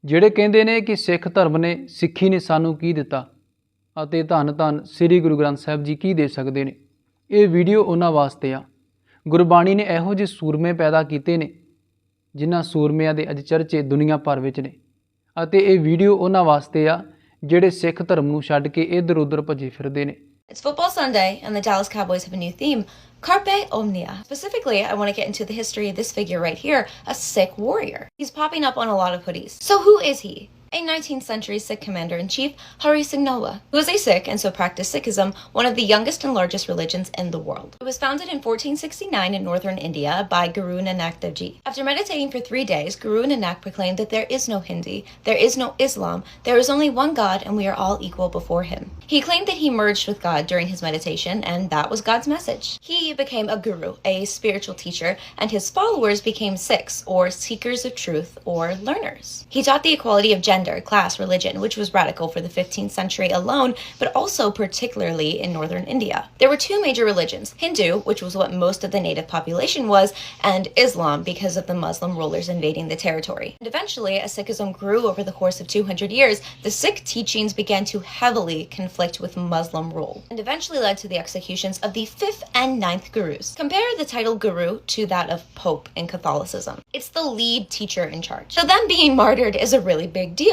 ਜਿਹੜੇ ਕਹਿੰਦੇ ਨੇ ਕਿ ਸਿੱਖ ਧਰਮ ਨੇ ਸਿੱਖੀ ਨੇ ਸਾਨੂੰ ਕੀ ਦਿੱਤਾ ਅਤੇ ਧੰਨ ਧੰਨ ਸ੍ਰੀ ਗੁਰੂ ਗ੍ਰੰਥ ਸਾਹਿਬ ਜੀ ਕੀ ਦੇ ਸਕਦੇ ਨੇ। ਇਹ ਵੀਡੀਓ ਉਹਨਾਂ ਵਾਸਤੇ ਆ। ਗੁਰਬਾਣੀ ਨੇ ਇਹੋ ਜਿਹੇ ਸੂਰਮੇ ਪੈਦਾ ਕੀਤੇ ਨੇ ਜਿਨ੍ਹਾਂ ਸੂਰਮਿਆਂ ਦੇ ਅੱਜ ਚਰਚੇ ਦੁਨੀਆ ਭਰ ਵਿੱਚ ਨੇ ਅਤੇ ਇਹ ਵੀਡੀਓ ਉਹਨਾਂ ਵਾਸਤੇ ਆ ਜਿਹੜੇ ਸਿੱਖ ਧਰਮ ਨੂੰ ਛੱਡ ਕੇ ਇੱਧਰ ਉੱਧਰ ਭੱਜੇ ਫਿਰਦੇ ਨੇ। It's football Sunday and the Dallas Cowboys have a new theme, Carpe Omnia. Specifically, I want to get into the history of this figure right here, a Sikh warrior. He's popping up on a lot of hoodies. So who is he? A 19th century Sikh commander-in-chief, Singh Nalwa, who was a Sikh and so practiced Sikhism, one of the youngest and largest religions in the world. It was founded in 1469 in northern India by Guru Nanak Dev Ji. After meditating for 3 days, Guru Nanak proclaimed that there is no Hindi, there is no Islam, there is only one God and we are all equal before him. He claimed that he merged with God during his meditation and that was God's message. He became a guru, a spiritual teacher, and his followers became Sikhs, or seekers of truth, or learners. He taught the equality of gender, class, religion, which was radical for the 15th century alone, but also particularly in northern India. There were two major religions, Hindu, which was what most of the native population was, and Islam because of the Muslim rulers invading the territory. And eventually, as Sikhism grew over the course of 200 years, the Sikh teachings began to heavily conflict with Muslim rule, and eventually led to the executions of the 5th and 9th gurus. Compare the title guru to that of Pope in Catholicism. It's the lead teacher in charge. So them being martyred is a really big deal.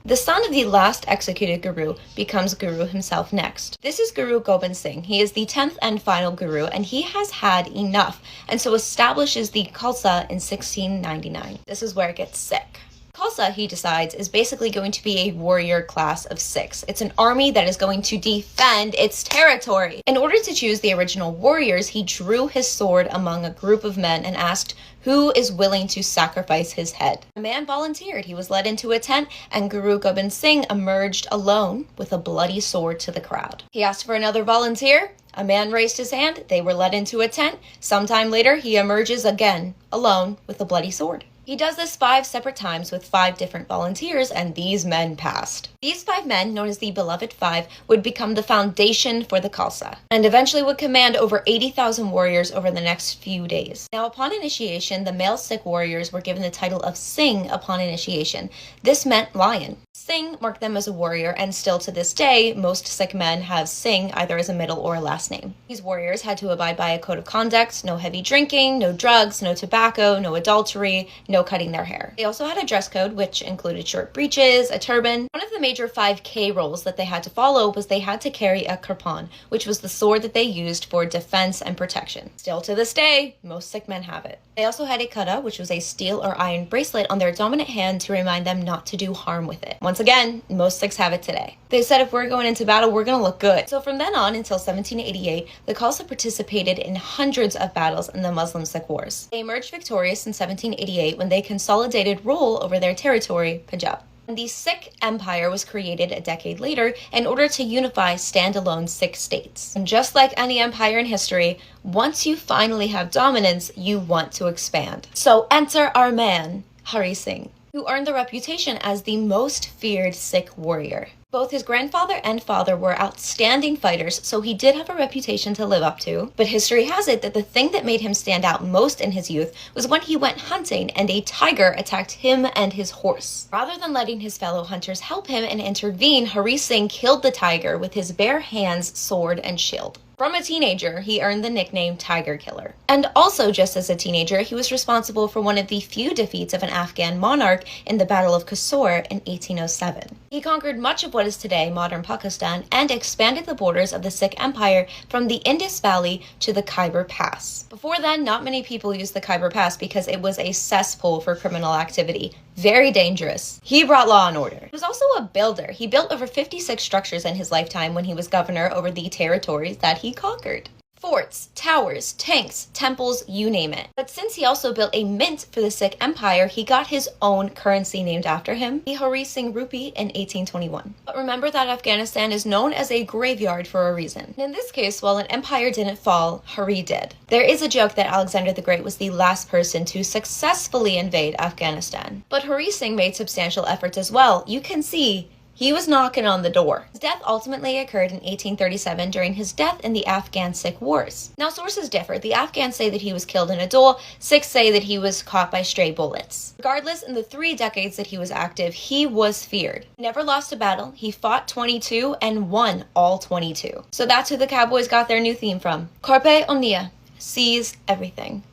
The son of the last executed guru becomes guru himself next. This is Guru Gobind Singh. He is the 10th and final guru and he has had enough and so establishes the Khalsa in 1699. This is where it gets sick. Khalsa, he decides, is basically going to be a warrior class of Sikhs. It's an army that is going to defend its territory. In order to choose the original warriors, he drew his sword among a group of men and asked, who is willing to sacrifice his head? A man volunteered. He was led into a tent and Guru Gobind Singh emerged alone with a bloody sword to the crowd. He asked for another volunteer. A man raised his hand. They were led into a tent. Sometime later, he emerges again, alone with a bloody sword. He does this 5 separate times with 5 different volunteers, and these men passed. These 5 men, known as the Beloved Five, would become the foundation for the Khalsa, and eventually would command over 80,000 warriors over the next few days. Now, upon initiation, the male Sikh warriors were given the title of Singh upon initiation. This meant lion. Singh marked them as a warrior, and still to this day, most Sikh men have Singh either as a middle or a last name. These warriors had to abide by a code of conduct, no heavy drinking, no drugs, no tobacco, no adultery, no cutting their hair. They also had a dress code, which included short breeches, a turban. One of the major 5K rules that they had to follow was they had to carry a kirpan, which was the sword that they used for defense and protection. Still to this day, most Sikh men have it. They also had a kada, which was a steel or iron bracelet on their dominant hand to remind them not to do harm with it. Once again, most Sikhs have it today. They said if we're going into battle, we're going to look good. So from then on until 1788, the Khalsa participated in hundreds of battles in the Muslim Sikh wars. They emerged victorious in 1788 when they consolidated rule over their territory, Punjab. And the Sikh Empire was created a decade later in order to unify standalone Sikh states. And just like any empire in history, once you finally have dominance, you want to expand. So enter our man, Singh, who earned the reputation as the most feared Sikh warrior. Both his grandfather and father were outstanding fighters, so he did have a reputation to live up to. But history has it that the thing that made him stand out most in his youth was when he went hunting and a tiger attacked him and his horse. Rather than letting his fellow hunters help him and intervene, Singh killed the tiger with his bare hands, sword, and shield. From a teenager, he earned the nickname Tiger Killer. And also, just as a teenager, he was responsible for one of the few defeats of an Afghan monarch in the Battle of Kasur in 1807. He conquered much of what is today modern Pakistan and expanded the borders of the Sikh Empire from the Indus Valley to the Khyber Pass. Before then, not many people used the Khyber Pass because it was a cesspool for criminal activity. Very dangerous. He brought law and order. He was also a builder. He built over 56 structures in his lifetime when he was governor over the territories that he conquered. Forts, towers, tanks, temples, you name it. But since he also built a mint for the Sikh Empire, he got his own currency named after him, the Singh rupee, in 1821. But remember that Afghanistan is known as a graveyard for a reason. And in this case, while an empire didn't fall, Hari did. There is a joke that Alexander the Great was the last person to successfully invade Afghanistan. But Singh made substantial efforts as well. You can see He was knocking on the door. His death ultimately occurred in 1837 during his death in the Afghan Sikh Wars. Now, sources differ. The Afghans say that he was killed in a duel. Sikhs say that he was caught by stray bullets. Regardless, in the 3 decades that he was active, he was feared. He never lost a battle. He fought 22 and won all 22. So that's who the Cowboys got their new theme from. Carpe Omnia. Seize everything.